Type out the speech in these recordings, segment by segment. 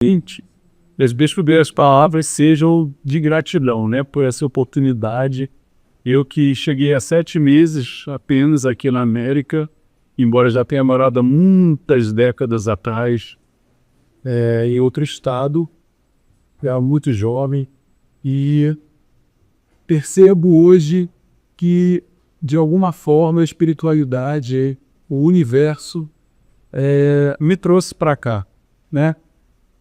As minhas primeiras palavras sejam de gratidão, né, por essa oportunidade. Eu que cheguei há 7 meses apenas aqui na América, embora já tenha morado há muitas décadas atrás, em outro estado, era muito jovem, e percebo hoje que, de alguma forma, a espiritualidade, o universo, me trouxe para cá, né?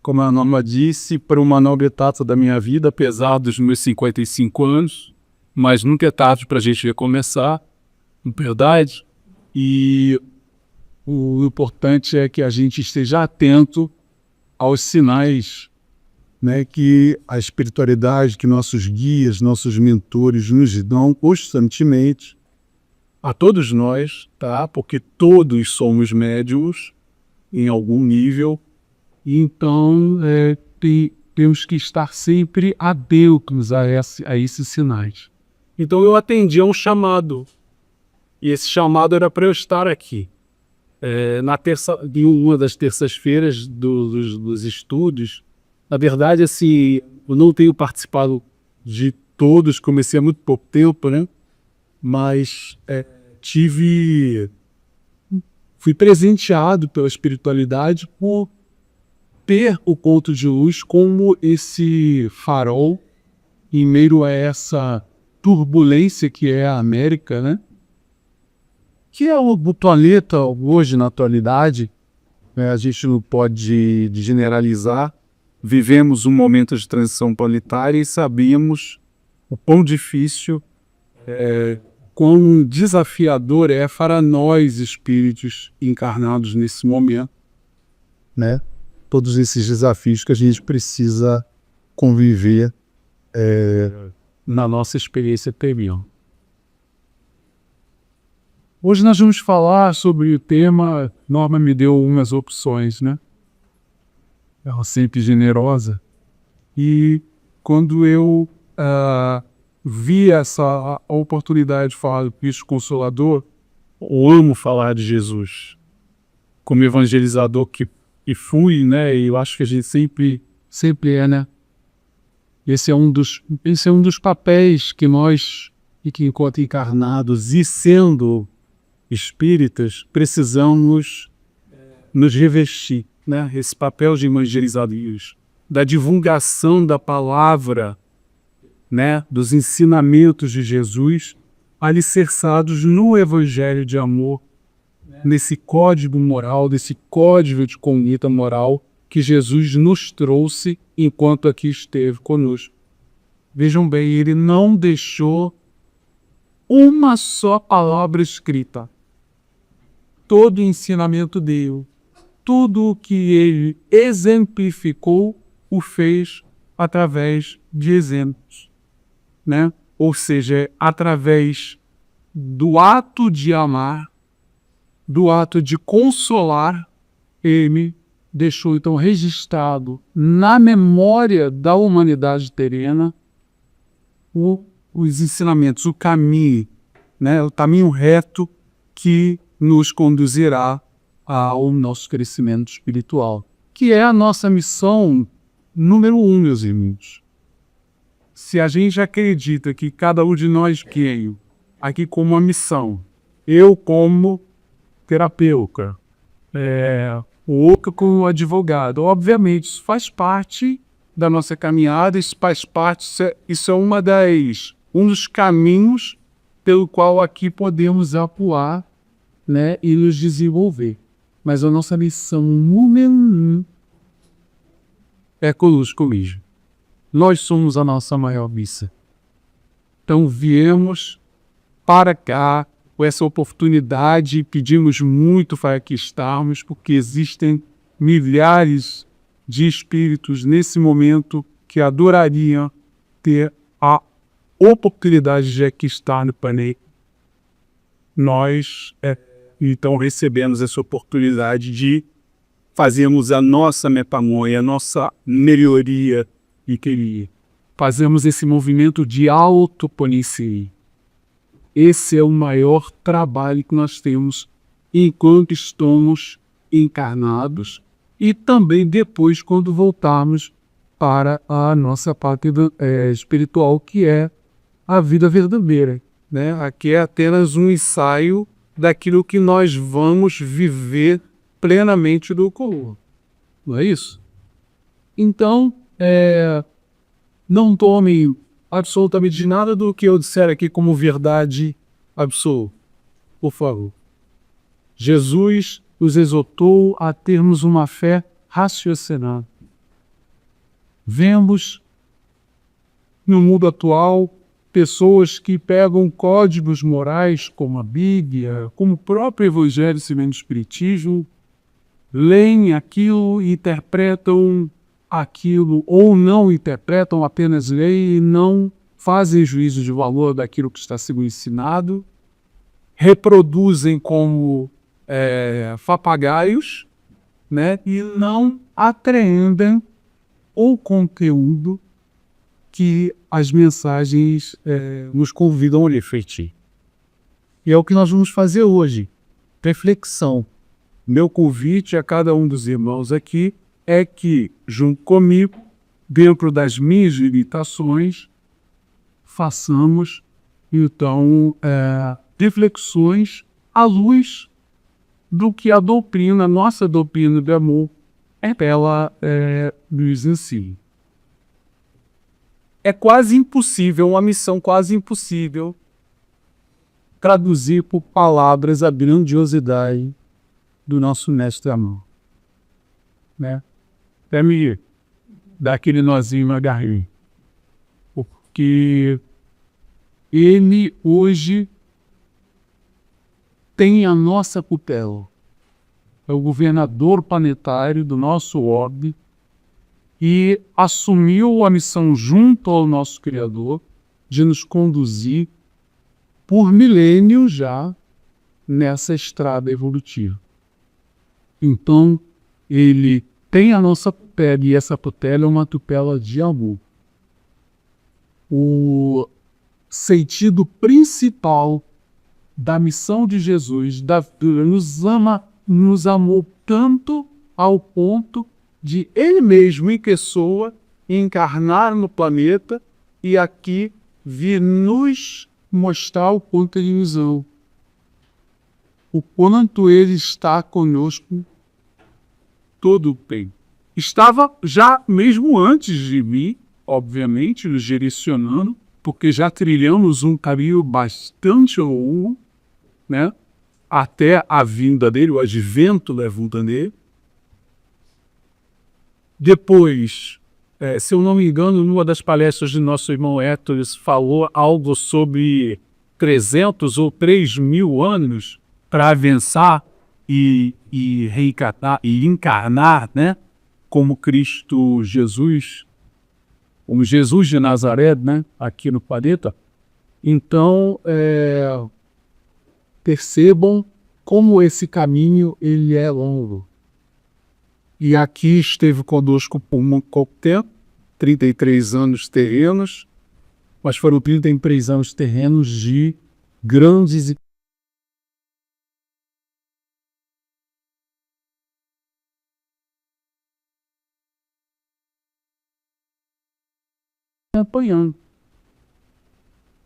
Como a Norma disse, para uma nova etapa da minha vida, apesar dos meus 55 anos, mas nunca é tarde para a gente recomeçar, na verdade. E o importante é que a gente esteja atento aos sinais, né, que a espiritualidade, que nossos guias, nossos mentores nos dão constantemente a todos nós, tá? Porque todos somos médiums em algum nível. Então, temos que estar sempre atentos a esses sinais. Então, eu atendi a um chamado. E esse chamado era para eu estar aqui. Em uma das terças-feiras dos estudos, na verdade, assim, eu não tenho participado de todos, comecei há muito pouco tempo, né? Mas fui presenteado pela espiritualidade por ter o ponto de luz como esse farol em meio a essa turbulência que é a América, né? Que é o planeta hoje, na atualidade, né? A gente não pode generalizar. Vivemos um momento de transição planetária e sabemos o quão difícil, quão desafiador é para nós, espíritos encarnados nesse momento, né? Todos esses desafios que a gente precisa conviver na nossa experiência terrena. Hoje nós vamos falar sobre o tema. Norma me deu umas opções, né? Ela sempre generosa. E quando eu vi essa oportunidade de falar do Cristo Consolador, eu amo falar de Jesus. Como evangelizador que fui, né? E eu acho que a gente sempre é, né? Esse é um dos papéis que nós, e que enquanto encarnados e sendo espíritas, precisamos nos revestir, né? Esse papel de evangelizadores, da divulgação da palavra, né? Dos ensinamentos de Jesus, alicerçados no evangelho de amor, nesse código moral, desse código de conduta moral que Jesus nos trouxe enquanto aqui esteve conosco. Vejam bem, ele não deixou uma só palavra escrita. Todo o ensinamento dele, tudo o que ele exemplificou, o fez através de exemplos, né? Ou seja, através do ato de amar, do ato de consolar, ele deixou então registrado na memória da humanidade terrena os ensinamentos, o caminho, né? O caminho reto que nos conduzirá ao nosso crescimento espiritual, que é a nossa missão número 1, meus irmãos. Se a gente acredita que cada um de nós veio aqui com uma missão, eu como terapeuta, o outro como advogado, obviamente isso faz parte da nossa caminhada, isso faz parte, isso é um dos caminhos pelo qual aqui podemos atuar, né, e nos desenvolver. Mas a nossa missão número 1 é conosco mesmo. Nós somos a nossa maior missa. Então viemos para cá com essa oportunidade, pedimos muito para que estarmos, porque existem milhares de espíritos nesse momento que adorariam ter a oportunidade de aqui estar no planeta. Nós, então, recebemos essa oportunidade de fazermos a nossa metanoia, a nossa melhoria e que fazemos esse movimento de autoconhecimento. Esse é o maior trabalho que nós temos enquanto estamos encarnados e também depois quando voltarmos para a nossa parte espiritual, que é a vida verdadeira, né? Aqui é apenas um ensaio daquilo que nós vamos viver plenamente do coroa. Não é isso? Então, não tome absolutamente nada do que eu disser aqui como verdade absoluta, por favor. Jesus nos exortou a termos uma fé raciocinada. Vemos no mundo atual pessoas que pegam códigos morais como a Bíblia, como o próprio Evangelho segundo o Espiritismo, leem aquilo e interpretam aquilo, ou não interpretam, apenas leem e não fazem juízo de valor daquilo que está sendo ensinado, reproduzem como papagaios, né, e não apreendem o conteúdo que as mensagens nos convidam a refletir. E é o que nós vamos fazer hoje. Reflexão. Meu convite a cada um dos irmãos aqui é que, junto comigo, dentro das minhas limitações, façamos, então, reflexões à luz do que a doutrina, nossa doutrina de amor, ela nos ensina. É quase impossível, uma missão quase impossível, traduzir por palavras a grandiosidade do nosso mestre amor. Né? Até me dar aquele nozinho na garrinha. Porque ele hoje tem a nossa tutela. É o governador planetário do nosso orbe e assumiu a missão junto ao nosso Criador de nos conduzir por milênios já nessa estrada evolutiva. Então, ele tem a nossa tutela e essa tutela é uma tutela de amor. O sentido principal da missão de Jesus, nos amou tanto ao ponto de ele mesmo, em pessoa, encarnar no planeta e aqui vir nos mostrar o quanto ele nos ama. O quanto ele está conosco todo o tempo. Estava já mesmo antes de mim, obviamente, nos direcionando, porque já trilhamos um caminho bastante longo, né? Até a vinda dele, o advento da vinda dele. Depois, se eu não me engano, numa das palestras de nosso irmão Héctor, falou algo sobre 300 ou 3.000 anos para avançar e reencarnar, e encarnar, né? Como Cristo Jesus, como Jesus de Nazaré, né? Aqui no planeta. Então, percebam como esse caminho ele é longo. E aqui esteve conosco por um pouco tempo, 33 anos terrenos, mas foram 33 anos terrenos de grandes apanhando.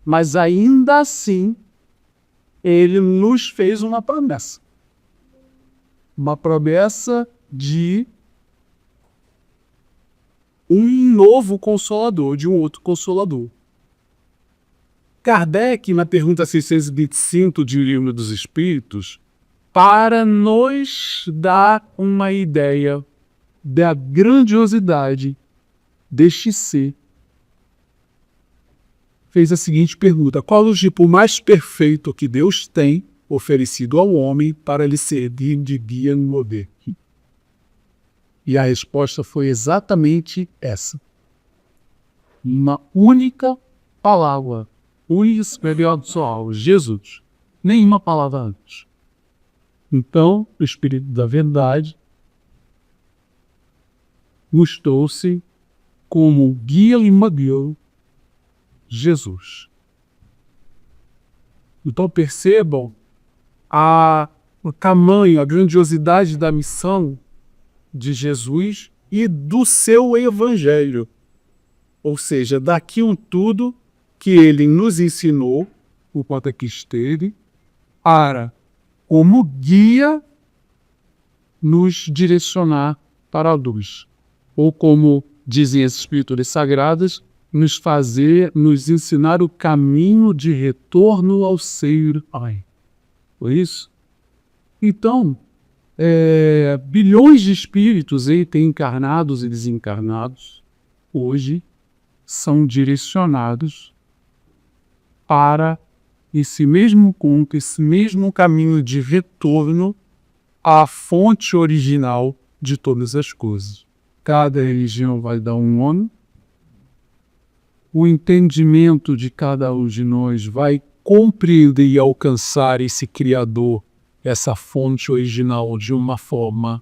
Mas ainda assim, ele nos fez uma promessa. Uma promessa de um novo consolador, de um outro consolador. Kardec, na pergunta 625 de O Livro dos Espíritos, para nos dar uma ideia da grandiosidade deste ser, fez a seguinte pergunta: qual o tipo mais perfeito que Deus tem oferecido ao homem para lhe servir de guia no poder? E a resposta foi exatamente essa. Uma única palavra, única superior só, Jesus. Nenhuma palavra antes. Então, o Espírito da Verdade nos trouxe como guia e modelo Jesus. Então percebam o tamanho, a grandiosidade da missão de Jesus e do seu evangelho. Ou seja, daquilo tudo que ele nos ensinou, o quanto aqui esteve, para, como guia, nos direcionar para a luz. Ou como dizem as escrituras sagradas, nos ensinar o caminho de retorno ao seio do Pai. Foi isso? Então, bilhões de espíritos entre encarnados e desencarnados, hoje, são direcionados para esse mesmo ponto, esse mesmo caminho de retorno à fonte original de todas as coisas. Cada religião vai dar um nome, o entendimento de cada um de nós vai compreender e alcançar esse Criador, essa fonte original de uma forma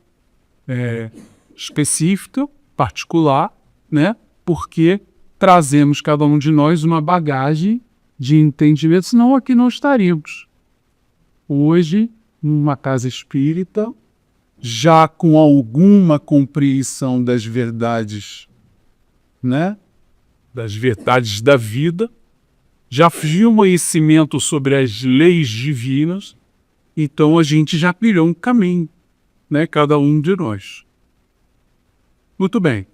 específica, particular, né? Porque trazemos cada um de nós uma bagagem de entendimento, senão aqui não estaríamos. Hoje, numa casa espírita, já com alguma compreensão das verdades, né? Das verdades da vida, já tinha um conhecimento sobre as leis divinas, então a gente já criou um caminho, né? Cada um de nós. Muito bem.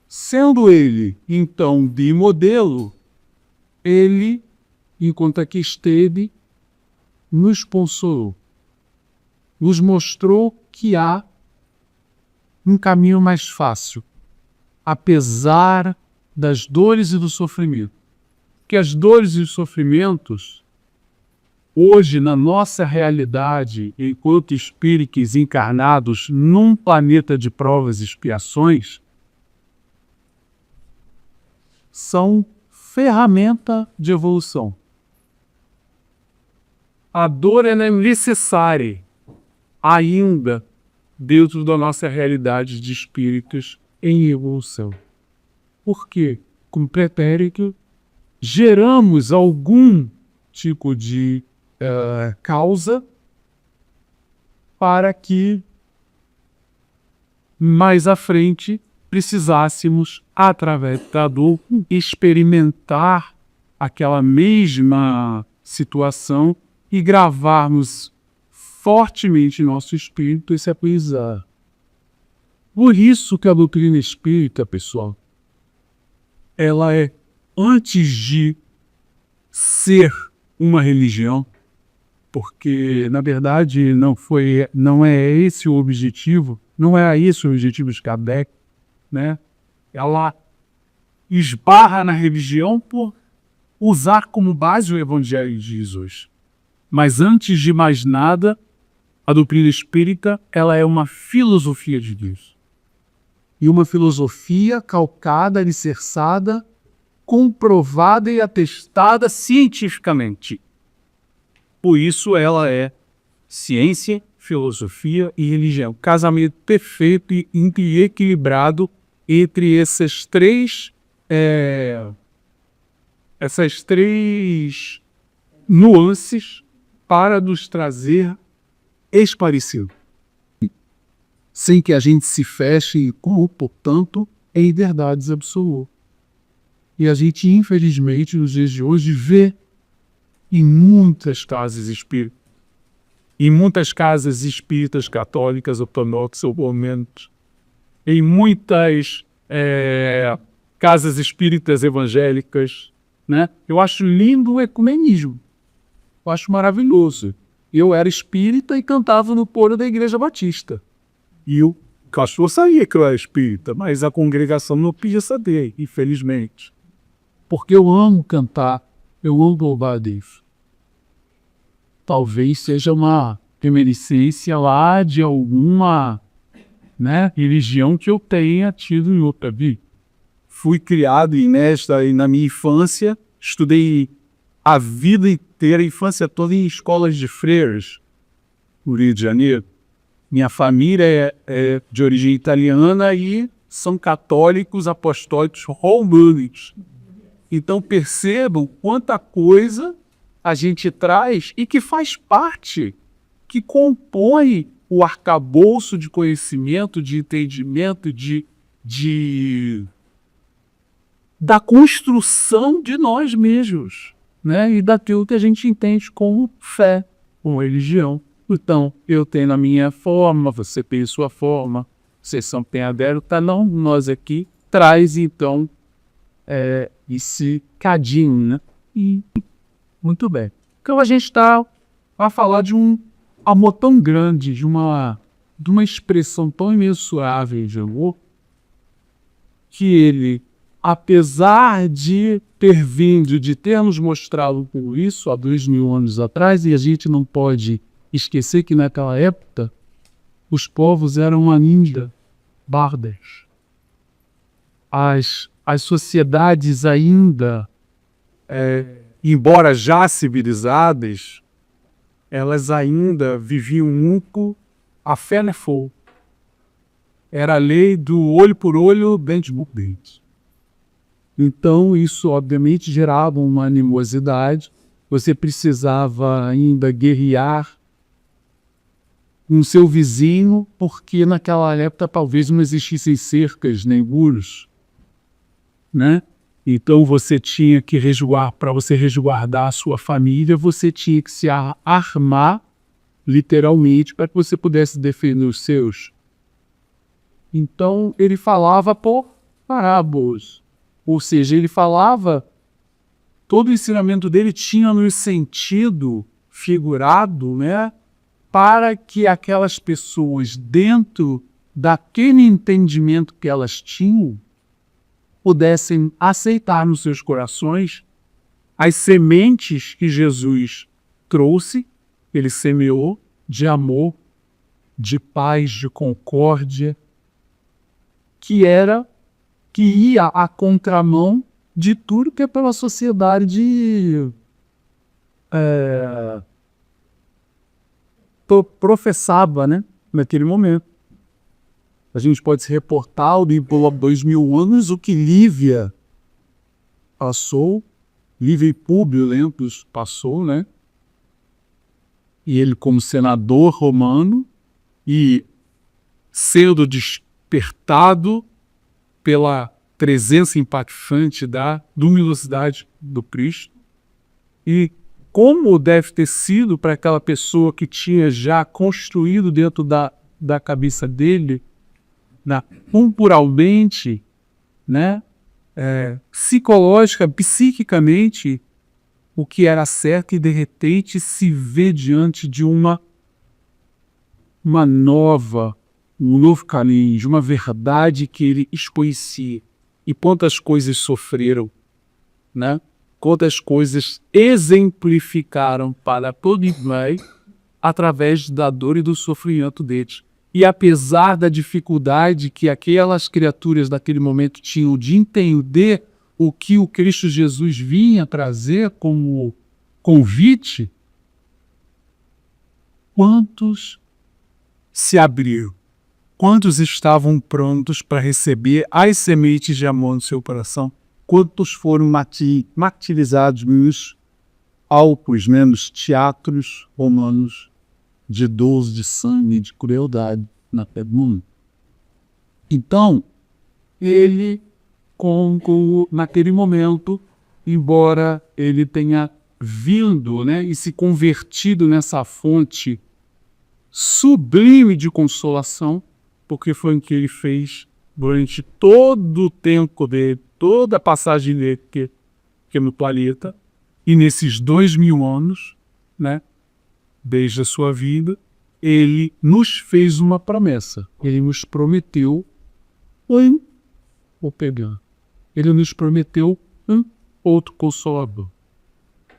Sendo ele, então, de modelo, ele, enquanto aqui esteve, nos consolou, nos mostrou que há um caminho mais fácil, apesar das dores e do sofrimento. Que as dores e os sofrimentos, hoje, na nossa realidade, enquanto espíritos encarnados num planeta de provas e expiações, são ferramenta de evolução. A dor é necessária ainda dentro da nossa realidade de espíritos em evolução. Por quê? Como pretérito, geramos algum tipo de causa para que mais à frente precisássemos, através da dor, experimentar aquela mesma situação e gravarmos fortemente em nosso espírito esse aprendizado. Por isso que a doutrina espírita, pessoal, ela é, antes de ser uma religião, porque, na verdade, não é esse o objetivo, não é esse o objetivo de Kardec, né? Ela esbarra na religião por usar como base o Evangelho de Jesus. Mas, antes de mais nada, a doutrina espírita ela é uma filosofia de Deus. E uma filosofia calcada, alicerçada, comprovada e atestada cientificamente. Por isso ela é ciência, filosofia e religião. Casamento perfeito e equilibrado entre essas três nuances para nos trazer esclarecido. Sem que a gente se feche, como, portanto, em verdades absolutas. E a gente, infelizmente, nos dias de hoje, vê em muitas casas espíritas, em muitas casas espíritas católicas, ortodoxas ou pelo menos, em muitas casas espíritas evangélicas, né? Eu acho lindo o ecumenismo. Eu acho maravilhoso. Eu era espírita e cantava no coro da Igreja Batista. E o pastor sabia que eu era espírita, mas a congregação não podia saber, infelizmente. Porque eu amo cantar, eu amo louvar a Deus. Talvez seja uma reminiscência lá de alguma, né, religião que eu tenha tido em outra vida. Fui criado e na minha infância, estudei a vida inteira, a infância toda em escolas de freiras, no Rio de Janeiro. Minha família é de origem italiana e são católicos apostólicos romanos. Então percebam quanta coisa a gente traz e que faz parte, que compõe o arcabouço de conhecimento, de entendimento, da construção de nós mesmos, né? E daquilo que a gente entende como fé, como religião. Então, eu tenho a minha forma, você tem a sua forma, vocês são tem a dela, não, nós aqui traz então esse cadinho, né? E muito bem. Então a gente está a falar de um amor tão grande, de uma expressão tão imensurável de amor, que ele, apesar de ter vindo, de ter nos mostrado tudo isso há 2000 anos atrás, e a gente não pode esquecer que naquela época os povos eram ainda bárbaros. As sociedades ainda, embora já civilizadas, elas ainda viviam muito a fé na fogo. Era a lei do olho por olho, dente por dente. Então, isso obviamente gerava uma animosidade. Você precisava ainda guerrear com seu vizinho, porque naquela época talvez não existissem cercas nem muros, né? Então você tinha que resguardar, para você resguardar a sua família, você tinha que se armar, literalmente, para que você pudesse defender os seus. Então ele falava por parábolas, ou seja, ele falava, todo o ensinamento dele tinha no sentido figurado, né, para que aquelas pessoas, dentro daquele entendimento que elas tinham, pudessem aceitar nos seus corações as sementes que Jesus trouxe, ele semeou, de amor, de paz, de concórdia, que ia à contramão de tudo que pela sociedade professava, né, naquele momento. A gente pode se reportar por 2000 anos o que Lívia passou, Lívia e Públio Lentulus passou, né? E ele como senador romano e sendo despertado pela presença impactante da luminosidade do Cristo. E como deve ter sido para aquela pessoa que tinha já construído dentro da cabeça dele, culturalmente, né, psiquicamente, o que era certo, e de repente se vê diante de um novo caminho, de uma verdade que ele desconhecia. E quantas coisas sofreram, né? Quantas coisas exemplificaram para todo mundo através da dor e do sofrimento deles. E apesar da dificuldade que aquelas criaturas daquele momento tinham de entender o que o Cristo Jesus vinha trazer como convite, quantos se abriram? Quantos estavam prontos para receber as sementes de amor no seu coração? Quantos foram martirizados nos altos, né, nos teatros romanos de dores, de sangue, de crueldade na mundo? Então, ele, naquele momento, embora ele tenha vindo, né, e se convertido nessa fonte sublime de consolação, porque foi o que ele fez durante todo o tempo dele, toda a passagem dele que no planeta, e nesses 2000 anos, né, desde a sua vida, ele nos fez uma promessa. Ele nos prometeu ele nos prometeu um outro Consolador.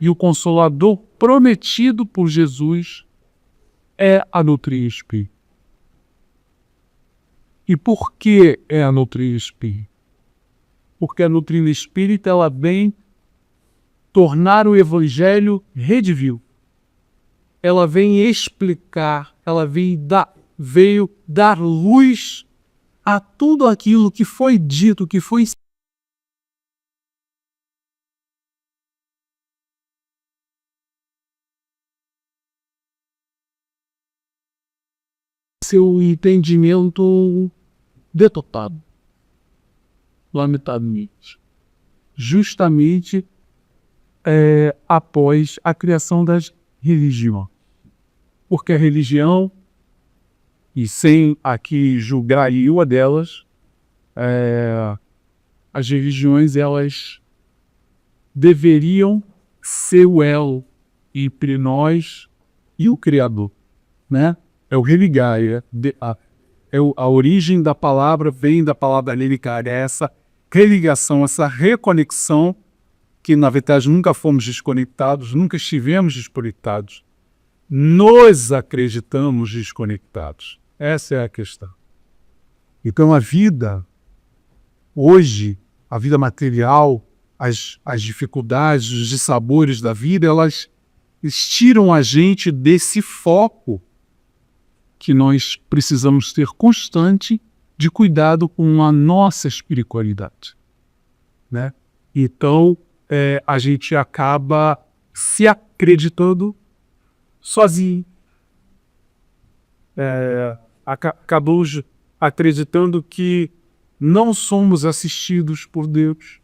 E o Consolador prometido por Jesus é a Nutria Espírita. E por que é a Nutria Espírita? Porque a Nutria Espírita ela vem tornar o Evangelho redivio. Ela vem explicar, ela veio dar luz a tudo aquilo que foi dito, que foi seu entendimento deturpado, lamentavelmente, justamente após a criação das religiões. Porque a religião, e sem aqui julgar nenhuma delas, as religiões elas deveriam ser o elo entre nós e o Criador, né? É o religar, a origem da palavra vem da palavra religar, é essa religação, essa reconexão que na verdade nunca fomos desconectados, nunca estivemos desconectados. Nós acreditamos desconectados. Essa é a questão. Então a vida, hoje, a vida material, as dificuldades, os dissabores da vida, elas tiram a gente desse foco que nós precisamos ter constante de cuidado com a nossa espiritualidade, né? Então, a gente acaba se acreditando sozinho. Acabamos acreditando que não somos assistidos por Deus,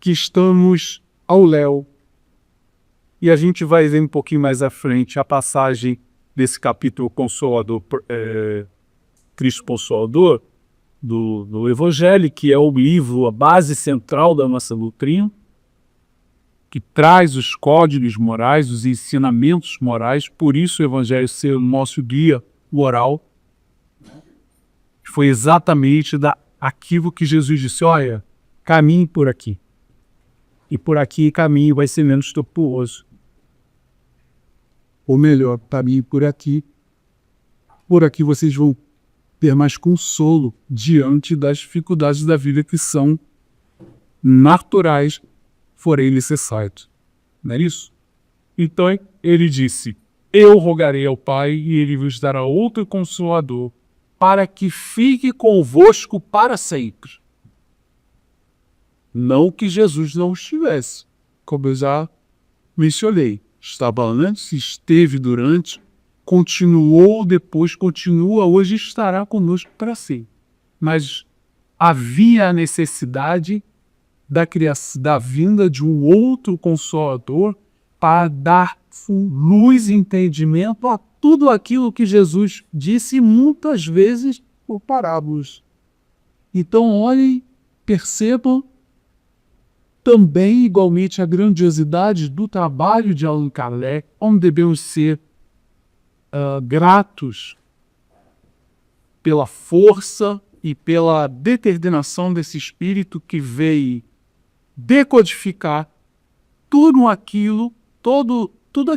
que estamos ao léu. E a gente vai ver um pouquinho mais à frente a passagem desse capítulo Consolador, Cristo Consolador, do Evangelho, que é o livro, a base central da nossa doutrina, que traz os códigos morais, os ensinamentos morais, por isso o Evangelho ser o nosso guia moral. Foi exatamente aquilo que Jesus disse: olha, caminhe por aqui. E por aqui caminho vai ser menos tortuoso. Ou melhor, caminhe por aqui. Por aqui vocês vão ter mais consolo diante das dificuldades da vida que são naturais, porém necessárias. Não é isso? Então ele disse: eu rogarei ao Pai e ele vos dará outro Consolador, para que fique convosco para sempre. Não que Jesus não estivesse, como eu já mencionei. Estava antes, esteve durante, continuou depois, continua hoje e estará conosco para sempre. Mas havia a necessidade da vinda de um outro Consolador para dar luz e entendimento a tudo aquilo que Jesus disse muitas vezes por parábolas. Então olhem, percebam também igualmente a grandiosidade do trabalho de Allan Kardec, onde devemos ser gratos pela força e pela determinação desse espírito que veio decodificar tudo aquilo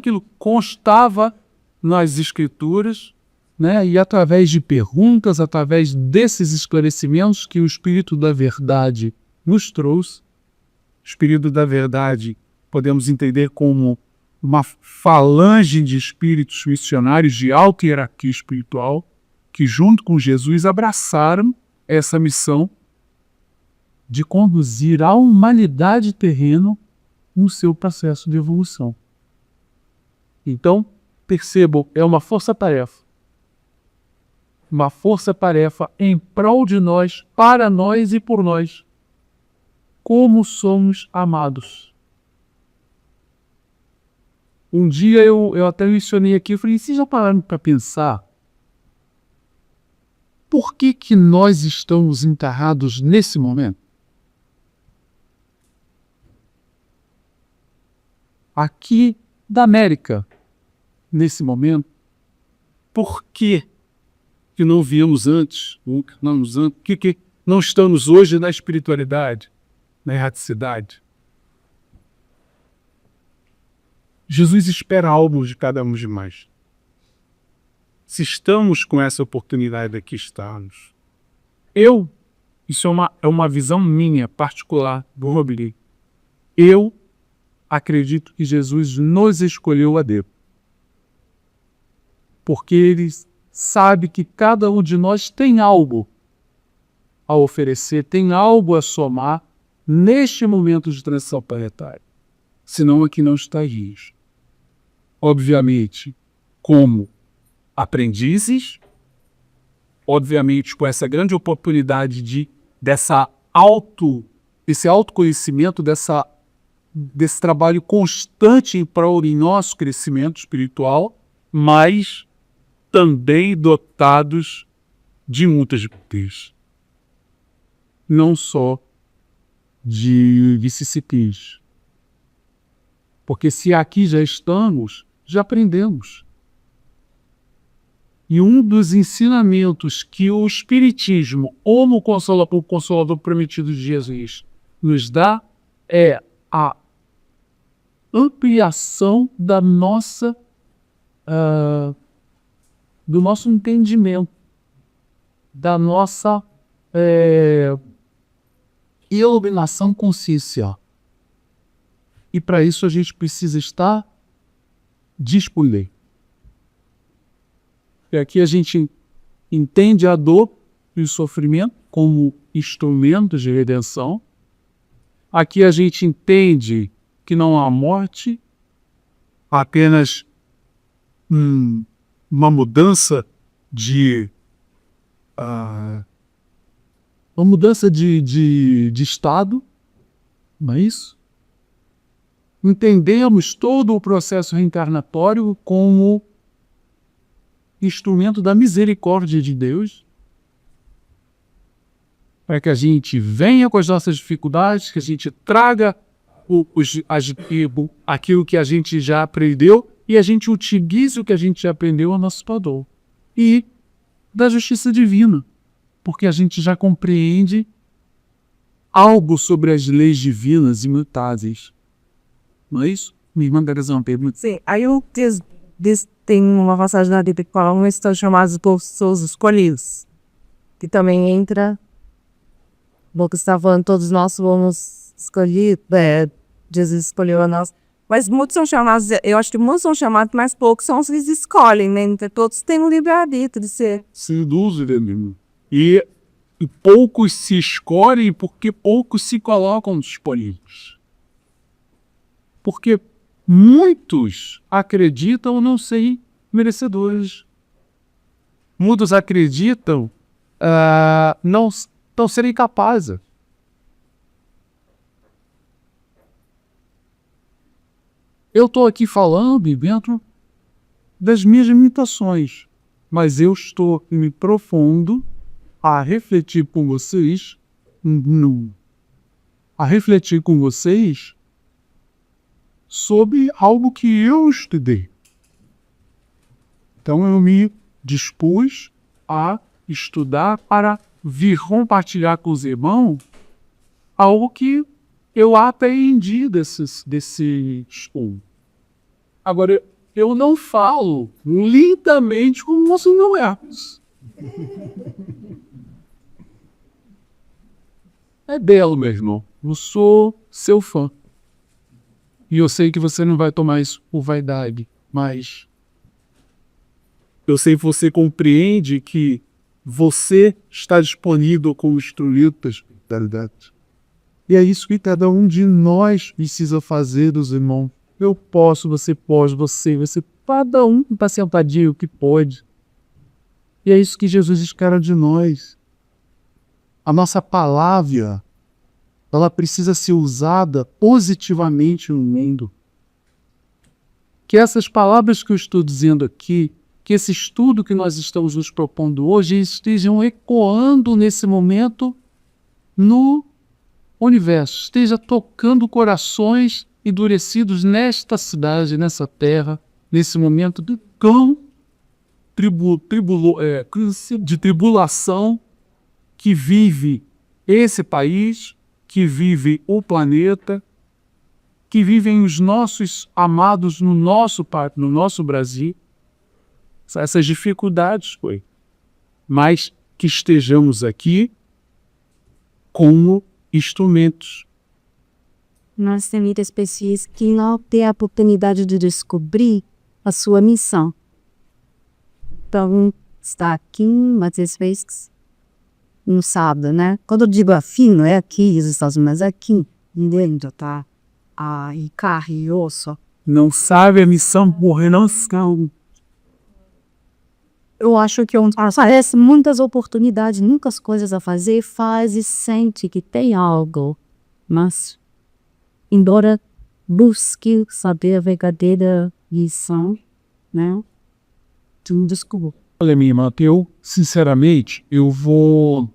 que constava nas escrituras, né? E através de perguntas, através desses esclarecimentos que o Espírito da Verdade nos trouxe. O Espírito da Verdade podemos entender como uma falange de espíritos missionários de alta hierarquia espiritual que, junto com Jesus, abraçaram essa missão de conduzir a humanidade terrena no seu processo de evolução. Então, percebam, é uma força-tarefa. Uma força-tarefa em prol de nós, para nós e por nós. Como somos amados. Um dia eu até mencionei aqui, eu falei: vocês já pararam para pensar por que nós estamos enterrados nesse momento? Aqui da América, nesse momento, por que não viemos antes? Por que não estamos hoje na espiritualidade, na erraticidade? Jesus espera algo de cada um de nós. Se estamos com essa oportunidade aqui estarmos, isso é uma visão minha, particular, do Robley. Eu acredito que Jesus nos escolheu a dedo. Porque Ele sabe que cada um de nós tem algo a oferecer, tem algo a somar neste momento de transição planetária. Senão aqui não estaríamos. Obviamente, como aprendizes, obviamente com essa grande oportunidade desse autoconhecimento, desse trabalho constante em prol do nosso crescimento espiritual, mas também dotados de muitas virtudes. Não só de vicissitudes. Porque se aqui já estamos, já aprendemos. E um dos ensinamentos que o Espiritismo, ou no Consolador Prometido de Jesus, nos dá é a ampliação do nosso entendimento, da nossa iluminação consciência. E para isso a gente precisa estar disponível. E aqui a gente entende a dor e o sofrimento como instrumentos de redenção. Aqui a gente entende que não há morte, apenas uma mudança de estado, não é isso? Entendemos todo o processo reencarnatório como instrumento da misericórdia de Deus, para que a gente venha com as nossas dificuldades, que a gente traga aquilo que a gente já aprendeu e a gente utilize o que a gente já aprendeu a nosso favor. E da justiça divina, porque a gente já compreende algo sobre as leis divinas imutáveis. Não é isso? Minha irmã quer fazer uma pergunta. Sim, aí tem uma passagem na Bíblia que fala um estão chamados os escolhidos, que também entra, porque está falando todos nós fomos escolhidos, Jesus escolheu a nós, mas muitos são chamados, eu acho que muitos são chamados, mas poucos são os que escolhem, né? Então, todos têm um livre-arbítrio de ser. Sem dúvida nenhuma. E poucos se escolhem porque poucos se colocam disponíveis. Porque muitos acreditam não serem merecedores. Muitos acreditam não serem capazes. Eu estou aqui falando dentro das minhas limitações, mas eu estou me profundo a refletir com vocês, sobre algo que eu estudei. Então eu me dispus a estudar para vir compartilhar com os irmãos algo que eu aprendi desse estudo. Agora, eu não falo lindamente como você não é. É belo, meu irmão. Eu sou seu fã. E eu sei que você não vai tomar isso por vaidade, mas eu sei que você compreende que você está disponível como instrumento da espiritualidade. E é isso que cada um de nós precisa fazer, dos irmãos. Eu posso, você pode, você, cada um para sentadinho que pode. E é isso que Jesus espera de nós. A nossa palavra, ela precisa ser usada positivamente no mundo. Que essas palavras que eu estou dizendo aqui, que esse estudo que nós estamos nos propondo hoje, estejam ecoando nesse momento no universo, esteja tocando corações endurecidos nesta cidade, nessa terra, nesse momento de tão de tribulação que vive esse país, que vive o planeta, que vivem os nossos amados no nosso Brasil. Essas dificuldades, mas que estejamos aqui como instrumentos. Nós temos muitas pessoas que não têm a oportunidade de descobrir a sua missão. Então, está aqui, mas às vezes não sabe, né? Quando eu digo afim, não é aqui, nos Estados Unidos, mas é aqui, dentro, tá? E carne e osso. Não sabe a missão, morrer não sabe. Eu acho que Parece muitas oportunidades, muitas coisas a fazer, faz e sente que tem algo. Mas, embora busque saber a verdadeira lição, né? Tu descobriu. Olha, minha irmã, eu, sinceramente, eu vou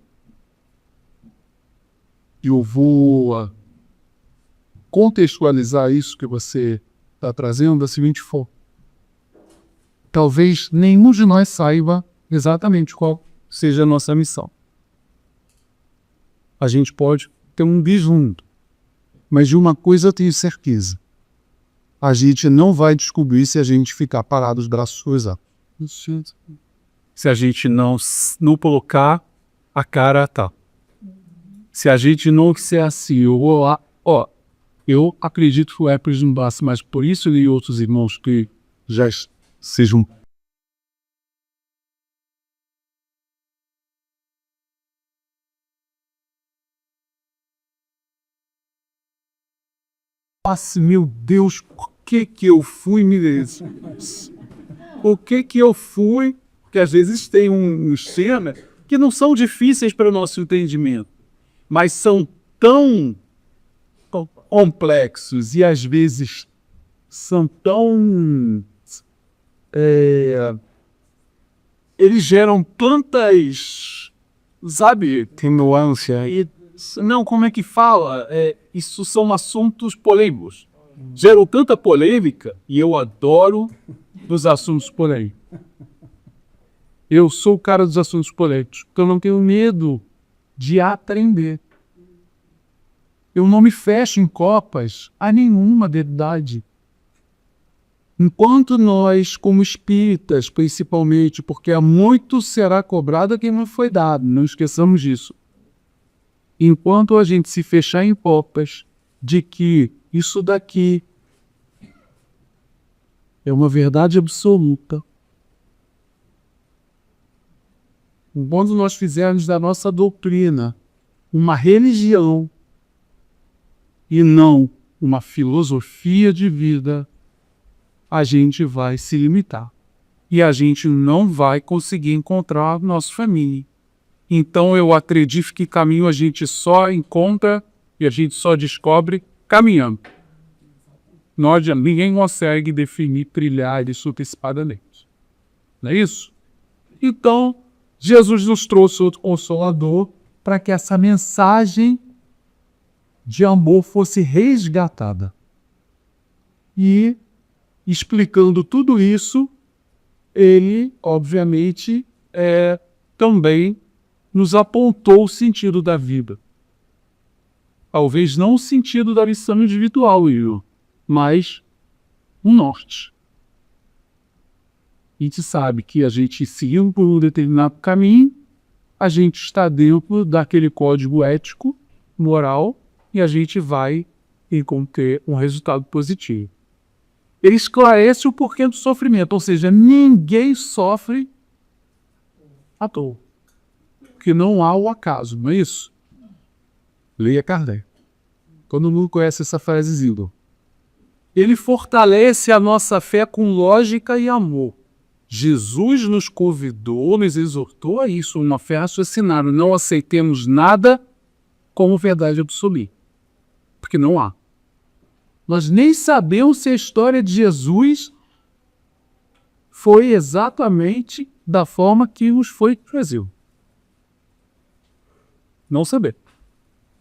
contextualizar isso que você está trazendo da seguinte forma. Talvez nenhum de nós saiba exatamente qual seja a nossa missão. A gente pode ter um vislumbre, mas de uma coisa eu tenho certeza. A gente não vai descobrir se a gente ficar parado os braços cruzados. Se a gente não colocar a cara, tá. Se a gente não ser assim, eu acredito que o Apple não basta, mas por isso e outros irmãos que já sejam nossa, meu Deus, por que eu fui me por que eu fui? Porque às vezes tem uns temas que não são difíceis para o nosso entendimento, mas são tão complexos e às vezes são tão eles geram tantas, sabe, tem nuance aí. Não, como é que fala? Isso são assuntos polêmicos. Geram tanta polêmica e eu adoro os assuntos polêmicos. Eu sou o cara dos assuntos polêmicos, porque eu não tenho medo de aprender. Eu não me fecho em copas a nenhuma verdade. Enquanto nós, como espíritas, principalmente, porque há muito será cobrado a quem não foi dado, não esqueçamos disso. Enquanto a gente se fechar em copas de que isso daqui é uma verdade absoluta, quando nós fizermos da nossa doutrina uma religião e não uma filosofia de vida, a gente vai se limitar. E a gente não vai conseguir encontrar nossa família. Então eu acredito que caminho a gente só encontra e a gente só descobre caminhando. Ninguém consegue definir, trilhar e antecipadamente. Não é isso? Então, Jesus nos trouxe outro Consolador para que essa mensagem de amor fosse resgatada. E, explicando tudo isso, ele, obviamente, também nos apontou o sentido da vida. Talvez não o sentido da missão individual, mas um norte. A gente sabe que a gente seguindo por um determinado caminho, a gente está dentro daquele código ético, moral, e a gente vai encontrar um resultado positivo. Ele esclarece o porquê do sofrimento, ou seja, ninguém sofre à toa. Porque não há o acaso, não é isso? Leia Kardec. Todo mundo conhece essa frasezinha. Ele fortalece a nossa fé com lógica e amor. Jesus nos convidou, nos exortou a isso, uma fé raciocinada. Não aceitemos nada como verdade absoluta. Porque não há. Nós nem sabemos se a história de Jesus foi exatamente da forma que nos foi trazido. Não saber.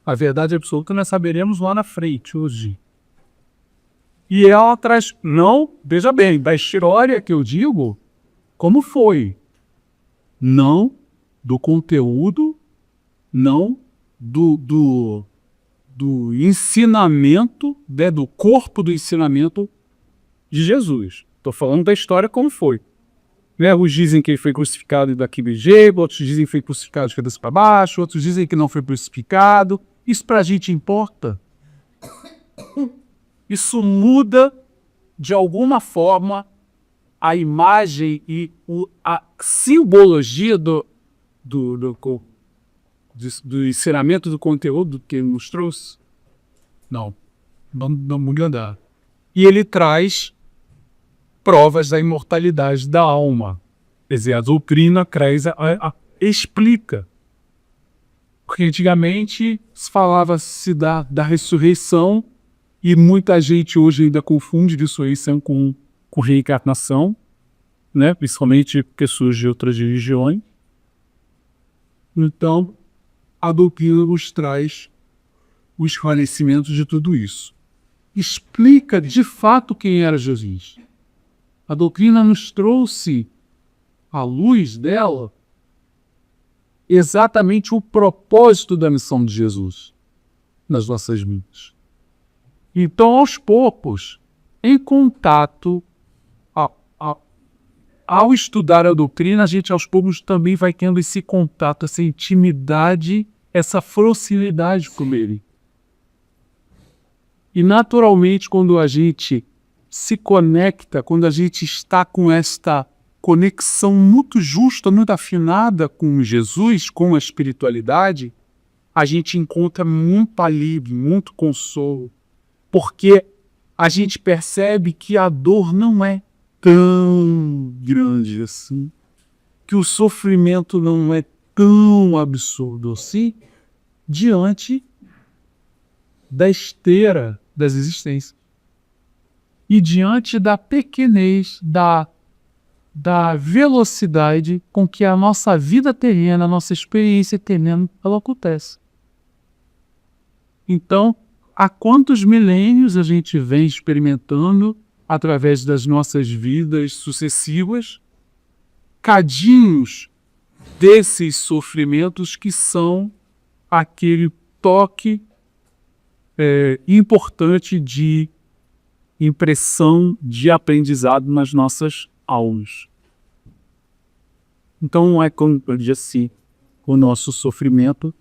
A verdade absoluta nós saberemos lá na frente, hoje. E ela traz, não, veja bem, da história que eu digo, como foi. Não do conteúdo, não do ensinamento, do corpo do ensinamento de Jesus. Estou falando da história como foi. Uns dizem que ele foi crucificado daqui do jeito, outros dizem que foi crucificado de cabeça para baixo, outros dizem que não foi crucificado. Isso para a gente importa? Isso muda, de alguma forma, a imagem e a simbologia do ensinamento do conteúdo que ele nos trouxe? Não muda. E ele traz provas da imortalidade da alma. Quer dizer, a doutrina traz explica. Porque antigamente se falava-se da ressurreição e muita gente hoje ainda confunde ressurreição com reencarnação, né? Principalmente porque surgem outras religiões. Então, a doutrina nos traz o esclarecimento de tudo isso. Explica de fato quem era Jesus. A doutrina nos trouxe à luz dela exatamente o propósito da missão de Jesus nas nossas vidas. Então, aos poucos, em contato, ao estudar a doutrina, a gente aos poucos também vai tendo esse contato, essa intimidade, essa proximidade com ele. E naturalmente, quando a gente se conecta, quando a gente está com esta conexão muito justa, muito afinada com Jesus, com a espiritualidade, a gente encontra muito alívio, muito consolo, porque a gente percebe que a dor não é tão grande assim, que o sofrimento não é tão absurdo assim, diante da esteira das existências e diante da pequenez, da velocidade com que a nossa vida terrena, a nossa experiência terrena, ela acontece. Então, há quantos milênios a gente vem experimentando, através das nossas vidas sucessivas, cadinhos desses sofrimentos que são aquele toque importante de impressão de aprendizado nas nossas almas. Então não é como eu disse assim, o nosso sofrimento,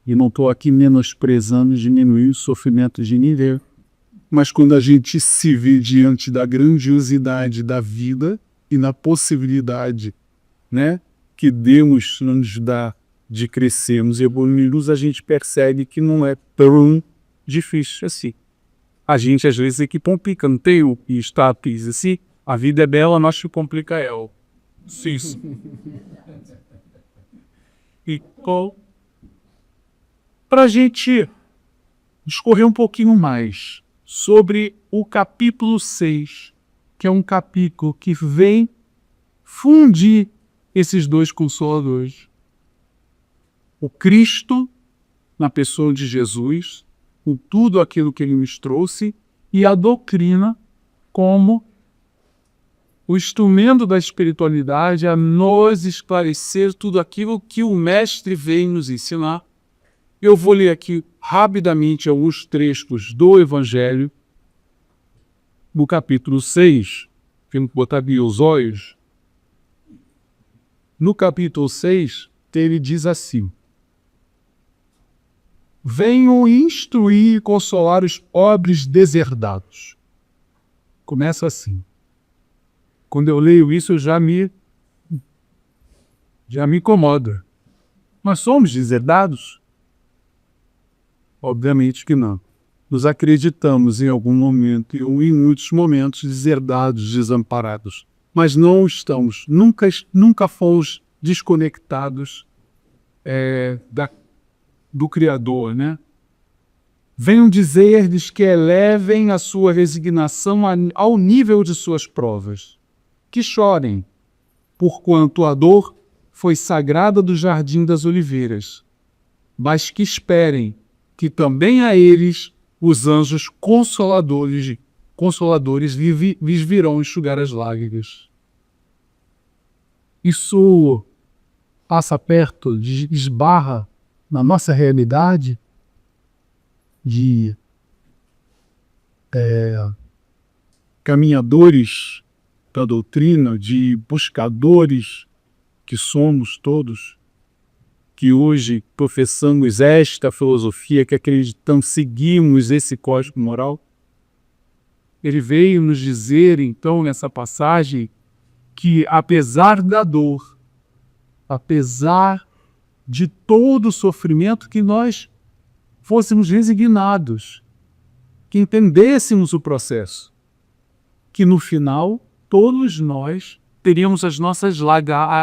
e não estou aqui menosprezando, diminuir o sofrimento de ninguém, mas quando a gente se vê diante da grandiosidade da vida e na possibilidade, né, que Deus nos dá de crescermos e evoluirmos, a gente percebe que não é tão difícil assim. A gente às vezes é que complica, não tem o que está assim, a vida é bela, nós que complica ela. Sim. E para a gente discorrer um pouquinho mais sobre o capítulo 6, que é um capítulo que vem fundir esses dois consoladores. O Cristo, na pessoa de Jesus, com tudo aquilo que ele nos trouxe, e a doutrina como o instrumento da espiritualidade a nos esclarecer tudo aquilo que o Mestre vem nos ensinar. Eu vou ler aqui rapidamente alguns trechos do Evangelho, no capítulo 6, temos que botar aqui os olhos. No capítulo 6, ele diz assim: venho instruir e consolar os pobres deserdados. Começa assim. Quando eu leio isso, já me incomoda. Nós somos deserdados? Obviamente que não. Nos acreditamos em algum momento, ou em muitos momentos, deserdados, desamparados. Mas não estamos, nunca fomos desconectados do Criador, né? Venham dizer-lhes que elevem a sua resignação ao nível de suas provas. Que chorem, porquanto a dor foi sagrada do jardim das oliveiras. Mas que esperem, que também a eles os anjos consoladores lhes virão enxugar as lágrimas. Isso passa perto, esbarra na nossa realidade de caminhadores da doutrina, de buscadores que somos todos, que hoje professamos esta filosofia, que acreditamos, seguimos esse código moral. Ele veio nos dizer, então, nessa passagem, que apesar da dor, apesar de todo o sofrimento, que nós fôssemos resignados, que entendêssemos o processo, que no final todos nós teríamos as nossas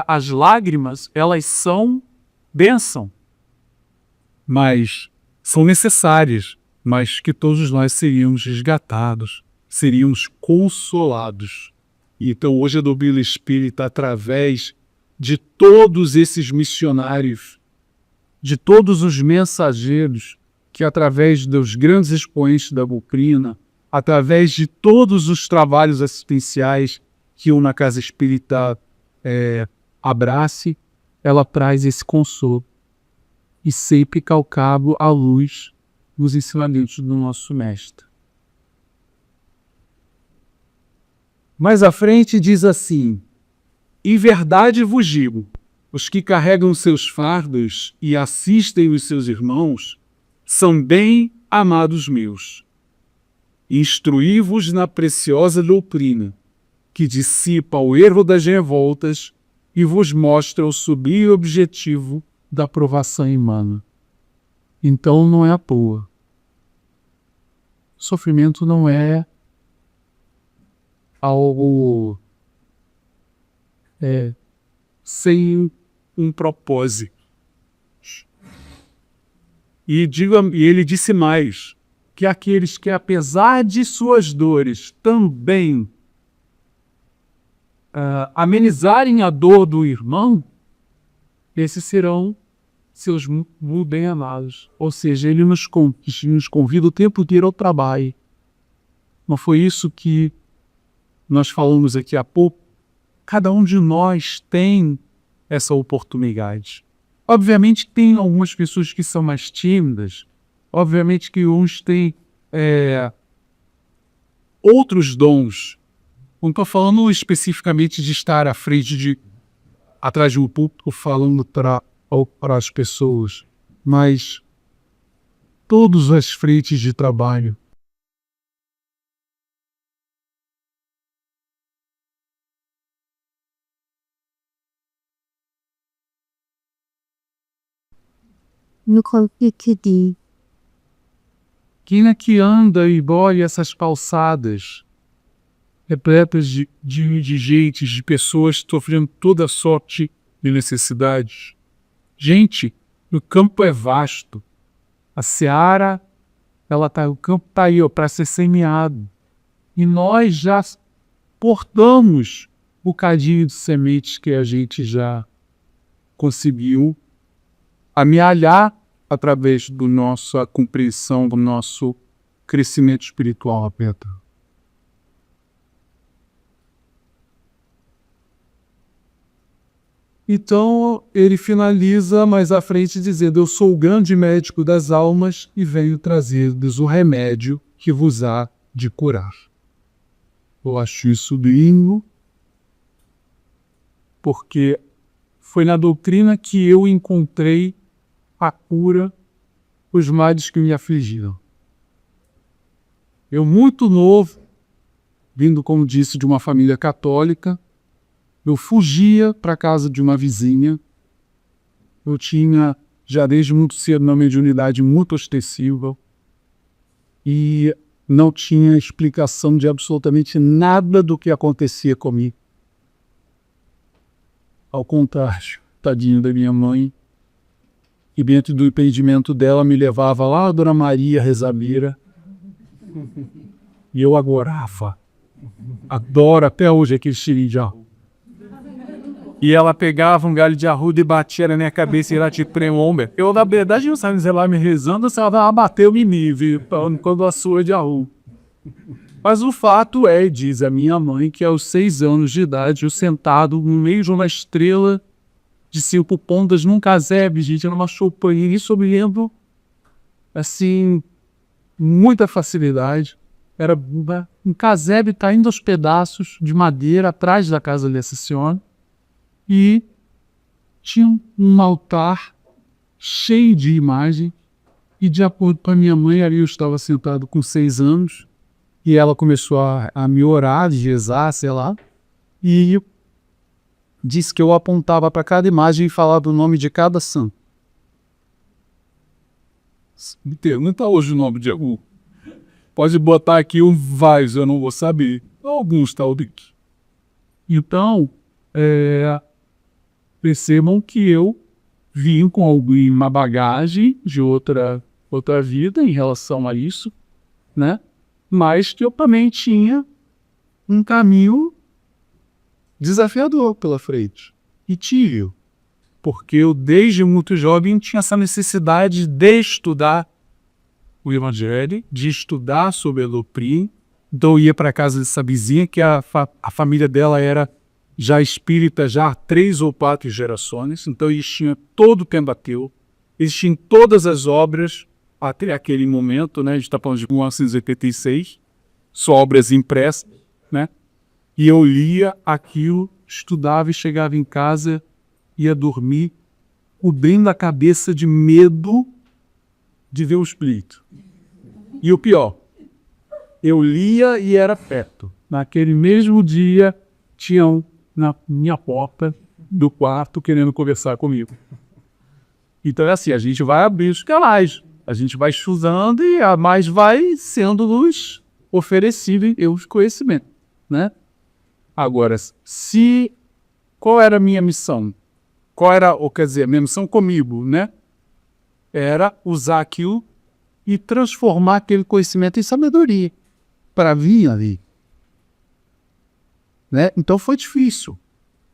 as lágrimas, elas são bênção, mas são necessárias, mas que todos nós seríamos resgatados, seríamos consolados. Então hoje a doutrina espírita, através de todos esses missionários, de todos os mensageiros, que através dos grandes expoentes da doutrina, através de todos os trabalhos assistenciais que uma casa espírita abrace, ela traz esse consolo e sempre calcado à luz dos ensinamentos do nosso mestre. Mais à frente diz assim: em verdade vos digo, os que carregam seus fardos e assistem os seus irmãos são bem amados meus. Instruí-vos na preciosa doutrina, que dissipa o erro das revoltas e vos mostra o sublime objetivo da aprovação humana. Então não é à toa. Sofrimento não é algo sem um propósito. E ele disse mais, que aqueles que, apesar de suas dores, também amenizarem a dor do irmão, esses serão seus bem-amados. Ou seja, ele nos convida o tempo inteiro ao trabalho. Não foi isso que nós falamos aqui há pouco? Cada um de nós tem essa oportunidade. Obviamente tem algumas pessoas que são mais tímidas, obviamente que uns têm outros dons. Não estou falando especificamente de estar à frente atrás de um púlpito falando para as pessoas, mas todas as frentes de trabalho. No que Quem é que anda e olha essas calçadas repletas de indigentes, de pessoas sofrendo toda sorte de necessidades? Gente, o campo é vasto. A seara, o campo está aí para ser semeado. E nós já portamos o cadinho de sementes que a gente já conseguiu amealhar através da nossa compreensão, do nosso crescimento espiritual, Roberta. Então, ele finaliza mais à frente dizendo: eu sou o grande médico das almas e venho trazer-lhes o remédio que vos há de curar. Eu acho isso lindo, porque foi na doutrina que eu encontrei a cura os males que me afligiram. Eu, muito novo, vindo, como disse, de uma família católica, eu fugia para a casa de uma vizinha. Eu tinha, já desde muito cedo, uma mediunidade muito ostensiva e não tinha explicação de absolutamente nada do que acontecia comigo. Ao contrário, tadinho da minha mãe, e dentro do impedimento dela me levava lá a Dona Maria Rezamira e eu adorava. Adoro até hoje aquele cheirinho de arroz. E ela pegava um galho de arruda e batia na minha cabeça e era tipo premomber. Eu, na verdade, não sabia se ela me rezando, se ela bateu em mim, viu? Quando a sua de arruda. Mas o fato é, diz a minha mãe, que aos 6 anos de idade, eu sentado no meio de uma estrela de 5 pontas num casebre, gente, numa choupana. Isso eu me lembro, assim, muita facilidade. Era um casebre caindo aos pedaços de madeira atrás da casa dessa senhora. E tinha um altar cheio de imagem. E de acordo com a minha mãe, ali eu estava sentado com 6 anos. E ela começou a me orar, rezar, sei lá. E disse que eu apontava para cada imagem e falava o nome de cada santo. Me pergunta hoje o nome de algum. Pode botar aqui vários, eu não vou saber. Alguns talvez. Então, percebam que eu vim com alguma bagagem de outra vida em relação a isso, né? Mas que eu também tinha um caminho desafiador pela frente. E tive, porque eu desde muito jovem tinha essa necessidade de estudar o Evangelho, de estudar sobre a doutrina. Então eu ia para a casa dessa vizinha, que a família dela era já espírita já há 3 ou 4 gerações, então eles tinham todo o Pentateuco, eles tinham todas as obras até aquele momento, né? A gente está falando de 1986, só obras impressas, né? E eu lia aquilo, estudava e chegava em casa, ia dormir, cobrindo a cabeça de medo de ver o espírito. E o pior, eu lia e era perto. Naquele mesmo dia, tinham na minha porta do quarto querendo conversar comigo. Então é assim, a gente vai abrir os canais, a gente vai estudando e a mais vai sendo-nos oferecido os conhecimentos, né? Agora, qual era a minha missão? A minha missão comigo, né? Era usar aquilo e transformar aquele conhecimento em sabedoria para vir ali. Né? Então foi difícil,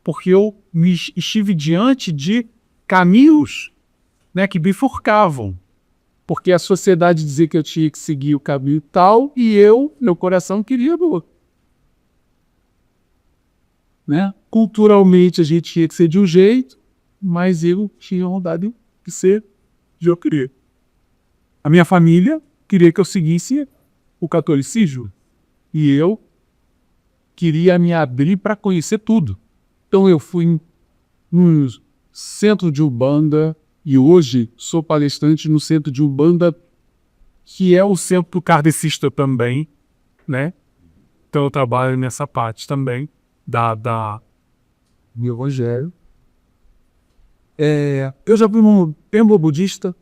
porque eu estive diante de caminhos, né, que bifurcavam. Porque a sociedade dizia que eu tinha que seguir o caminho tal e meu coração queria do outro. Né? Culturalmente a gente tinha que ser de um jeito, mas eu tinha vontade de ser de eu queria. A minha família queria que eu seguisse o catolicismo e eu queria me abrir para conhecer tudo. Então eu fui no centro de Umbanda e hoje sou palestrante no centro de Umbanda, que é o centro kardecista também, né? Então eu trabalho nessa parte também do Evangelho. Eu já fui no templo budista,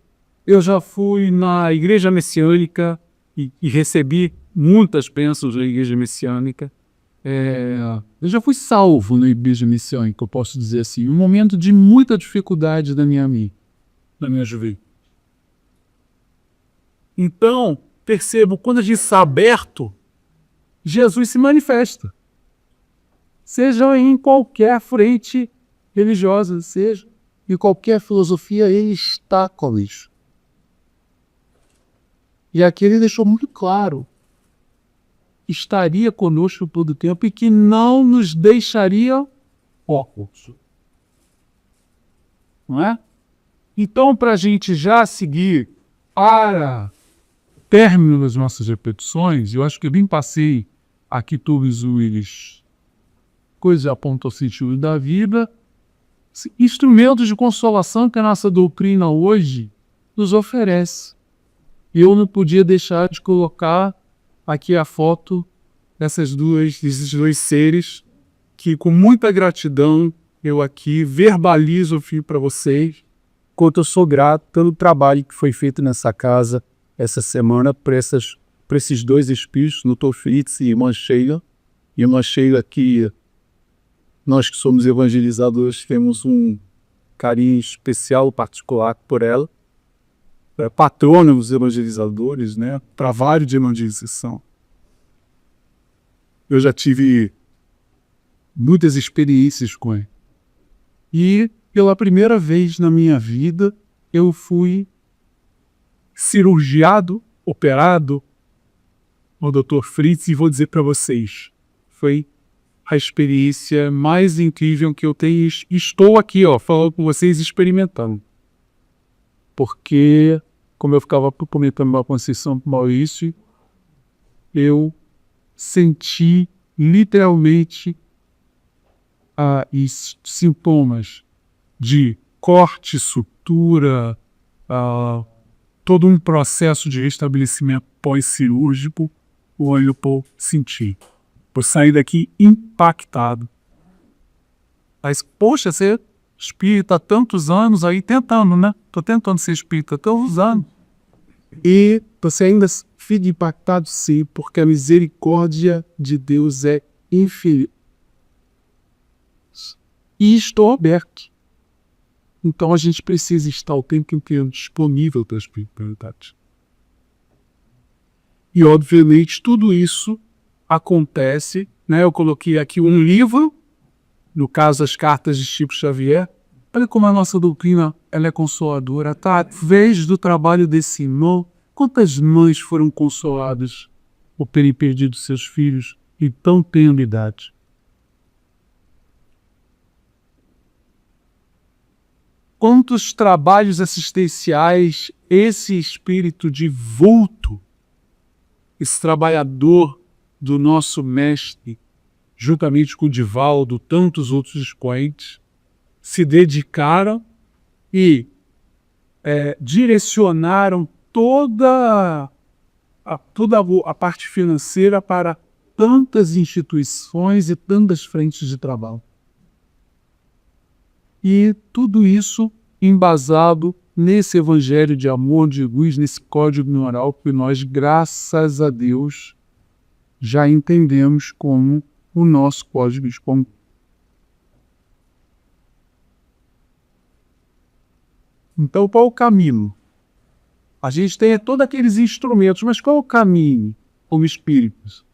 eu já fui na igreja messiânica e recebi muitas bênçãos da igreja messiânica. Eu já fui salvo na igreja messiânica, eu posso dizer assim, um momento de muita dificuldade da minha juventude. Então, percebo, quando a gente está aberto, Jesus se manifesta. Seja em qualquer frente religiosa, seja em qualquer filosofia, ele está conosco. E aqui ele deixou muito claro: estaria conosco todo o tempo e que não nos deixaria órfãos. Não é? Então, para a gente já seguir para o término das nossas repetições, eu acho que eu bem passei aqui todos os coisas apontam ao sentido da vida, instrumentos de consolação que a nossa doutrina hoje nos oferece. E eu não podia deixar de colocar aqui a foto desses dois seres que, com muita gratidão, eu aqui verbalizo para vocês quanto eu sou grato pelo trabalho que foi feito nessa casa essa semana para esses 2 espíritos, Dr. Fritz e Irmã Sheila. Irmã Sheila, que nós que somos evangelizadores temos um carinho especial, particular por ela. É patrona dos evangelizadores, né? Trabalho de evangelização. Eu já tive muitas experiências com ele. E pela primeira vez na minha vida eu fui cirurgiado, operado o Dr. Fritz, e vou dizer para vocês, foi a experiência mais incrível que eu tenho. Estou aqui, falando com vocês, experimentando. Porque, como eu ficava comentando uma Conceição para Maurício, eu senti literalmente sintomas de corte, sutura, todo um processo de restabelecimento pós-cirúrgico, o olho por sentir. Por sair daqui impactado. Mas, poxa, você é espírita há tantos anos aí tentando, né? Estou tentando ser espírita há tantos anos. E você ainda fica impactado, sim, porque a misericórdia de Deus é infinita. e estou aberto. Então a gente precisa estar o tempo inteiro disponível para as espiritualidades. E, obviamente, tudo isso acontece, né? Eu coloquei aqui um livro, no caso as cartas de Chico Xavier. Olha como a nossa doutrina ela é consoladora. Através do trabalho desse irmão, quantas mães foram consoladas por terem perdido seus filhos e tão tenra idade? Quantos trabalhos assistenciais esse espírito de vulto, esse trabalhador do nosso mestre, juntamente com o Divaldo, tantos outros expoentes, se dedicaram e direcionaram toda a parte financeira para tantas instituições e tantas frentes de trabalho. E tudo isso embasado nesse evangelho de amor, de luz, nesse código moral que nós, graças a Deus, já entendemos como o nosso código espiritual. Então, qual é o caminho? A gente tem todos aqueles instrumentos, mas qual é o caminho como espíritos?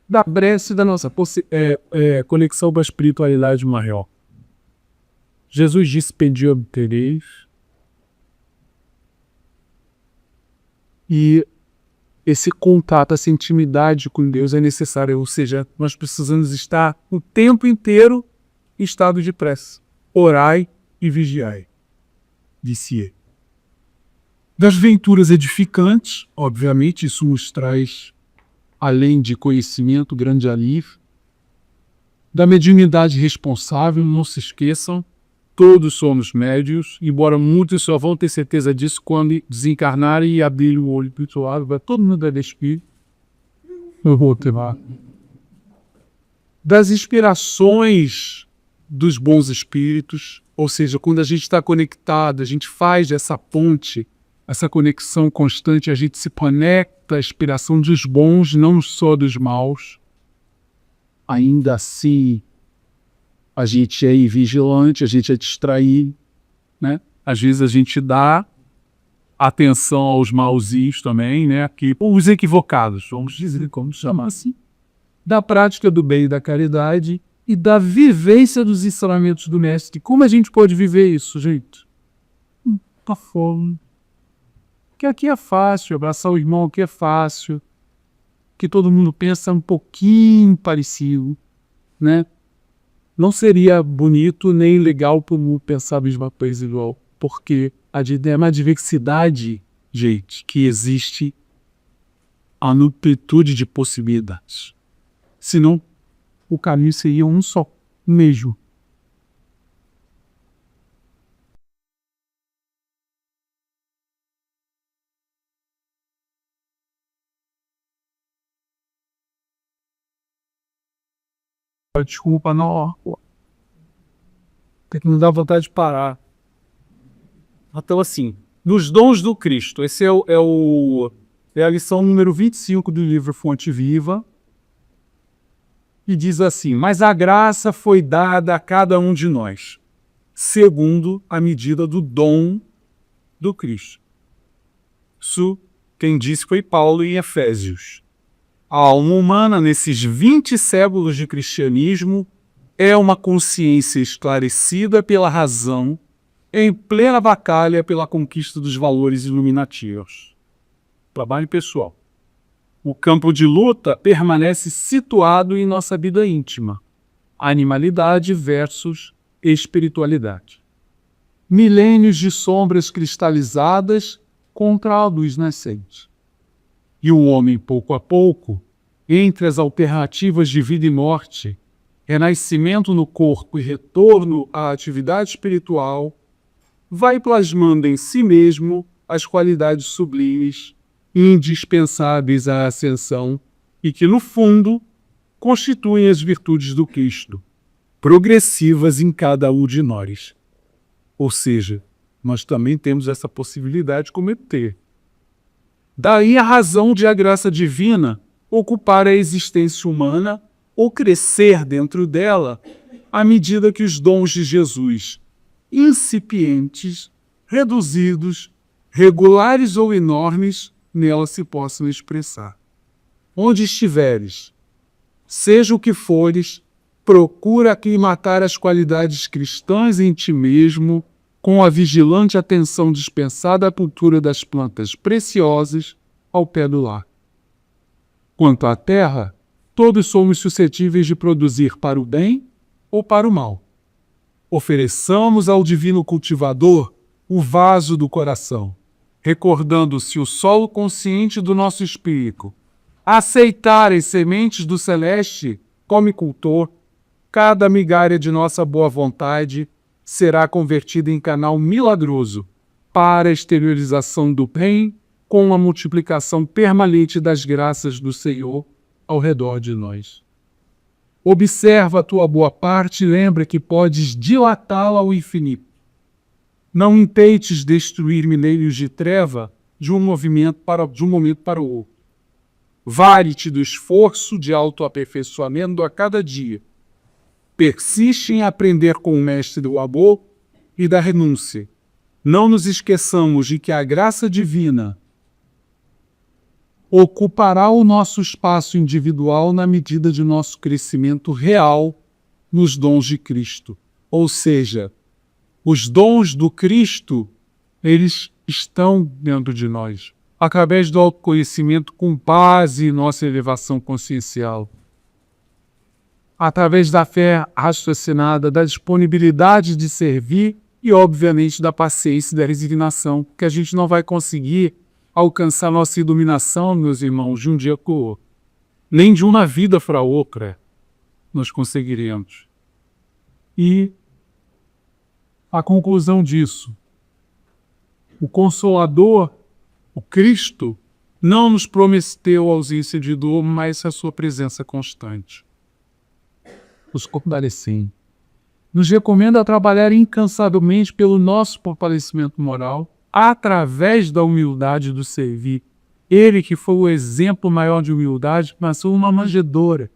Da prece da nossa conexão com a espiritualidade maior. Jesus disse: pedi, obtereis. E esse contato, essa intimidade com Deus é necessária, ou seja, nós precisamos estar o tempo inteiro em estado de prece. Orai e vigiai, disse ele. Das venturas edificantes, obviamente, isso nos traz, além de conhecimento, grande alívio. Da mediunidade responsável, não se esqueçam, todos somos médios, embora muitos só vão ter certeza disso quando desencarnarem e abrirem o olho espiritual, vai todo mundo é espírito. Eu vou ter lá. Das inspirações dos bons espíritos, ou seja, quando a gente está conectado, a gente faz essa ponte, essa conexão constante, a gente se conecta à inspiração dos bons, não só dos maus. Ainda assim, a gente é vigilante, a gente é distraído, né? Às vezes a gente dá atenção aos mauzinhos também, né? Aqui, os equivocados, vamos dizer, como chamar assim. Da prática do bem e da caridade e da vivência dos ensinamentos do mestre. Como a gente pode viver isso, gente? Tá fome. Que aqui é fácil, abraçar o irmão aqui é fácil. Que todo mundo pensa um pouquinho parecido, né? Não seria bonito nem legal para o mundo pensar a mesma coisa igual, porque é uma diversidade, gente, que existe a amplitude de possibilidades. Senão, o caminho seria um só, mesmo. Desculpa, não. Tem que não dar vontade de parar. Então, assim, nos dons do Cristo, esse é a lição número 25 do livro Fonte Viva. E diz assim: mas a graça foi dada a cada um de nós, segundo a medida do dom do Cristo. Isso quem disse foi Paulo em Efésios. A alma humana, nesses 20 séculos de cristianismo, é uma consciência esclarecida pela razão, em plena batalha pela conquista dos valores iluminativos. Trabalho pessoal. O campo de luta permanece situado em nossa vida íntima. Animalidade versus espiritualidade. Milênios de sombras cristalizadas contra a luz nascente. E o homem, pouco a pouco, entre as alternativas de vida e morte, renascimento no corpo e retorno à atividade espiritual, vai plasmando em si mesmo as qualidades sublimes, indispensáveis à ascensão e que, no fundo, constituem as virtudes do Cristo, progressivas em cada um de nós. Ou seja, nós também temos essa possibilidade de cometer. Daí a razão de a graça divina ocupar a existência humana ou crescer dentro dela à medida que os dons de Jesus, incipientes, reduzidos, regulares ou enormes, nela se possam expressar. Onde estiveres, seja o que fores, procura aclimatar as qualidades cristãs em ti mesmo, com a vigilante atenção dispensada à cultura das plantas preciosas ao pé do lar. Quanto à terra, todos somos suscetíveis de produzir para o bem ou para o mal. Ofereçamos ao divino cultivador o vaso do coração, recordando-se o solo consciente do nosso espírito. Aceitar as sementes do celeste como cultor, cada migalha de nossa boa vontade será convertida em canal milagroso para a exteriorização do bem com a multiplicação permanente das graças do Senhor ao redor de nós. Observa a tua boa parte e lembra que podes dilatá-la ao infinito. Não intentes destruir mineiros de treva de um momento para o outro. Vale-te do esforço de autoaperfeiçoamento a cada dia. Persiste em aprender com o mestre do amor e da renúncia. Não nos esqueçamos de que a graça divina ocupará o nosso espaço individual na medida de nosso crescimento real nos dons de Cristo. Ou seja, os dons do Cristo, eles estão dentro de nós, através do autoconhecimento com base em nossa elevação consciencial. Através da fé raciocinada, da disponibilidade de servir e, obviamente, da paciência e da resignação, que a gente não vai conseguir alcançar nossa iluminação, meus irmãos, de um dia para o outro. Nem de uma vida para outra nós conseguiremos. E a conclusão disso, o Consolador, o Cristo, não nos prometeu ausência de dor, mas a sua presença constante. Nos fortalecendo. Nos recomenda trabalhar incansavelmente pelo nosso fortalecimento moral, através da humildade do servir. Ele que foi o exemplo maior de humildade, nasceu uma manjedoura,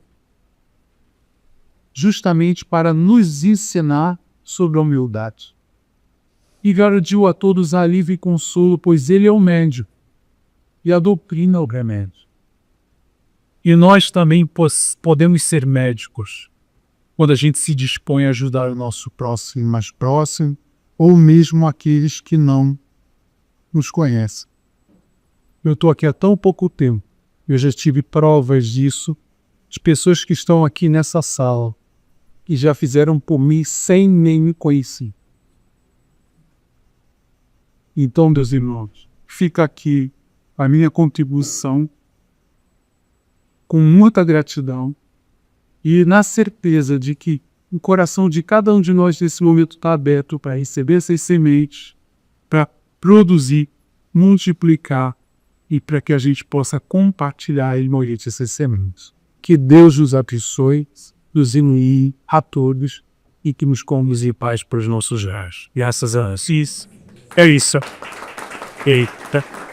justamente para nos ensinar sobre a humildade. E garantiu a todos alívio e consolo, pois ele é o médium, e a doutrina é o remédio. E nós também podemos ser médicos, quando a gente se dispõe a ajudar o nosso próximo mais próximo, ou mesmo aqueles que não nos conhecem. Eu estou aqui há tão pouco tempo, eu já tive provas disso, de pessoas que estão aqui nessa sala, que já fizeram por mim sem nem me conhecer. Então, meus irmãos, fica aqui a minha contribuição com muita gratidão e na certeza de que o coração de cada um de nós nesse momento está aberto para receber essas sementes, para produzir, multiplicar e para que a gente possa compartilhar e molhar essas sementes. Que Deus nos abençoe, nos ilumine a todos e que nos conduza em paz para os nossos lares. Graças a Deus. Isso. É isso. Eita.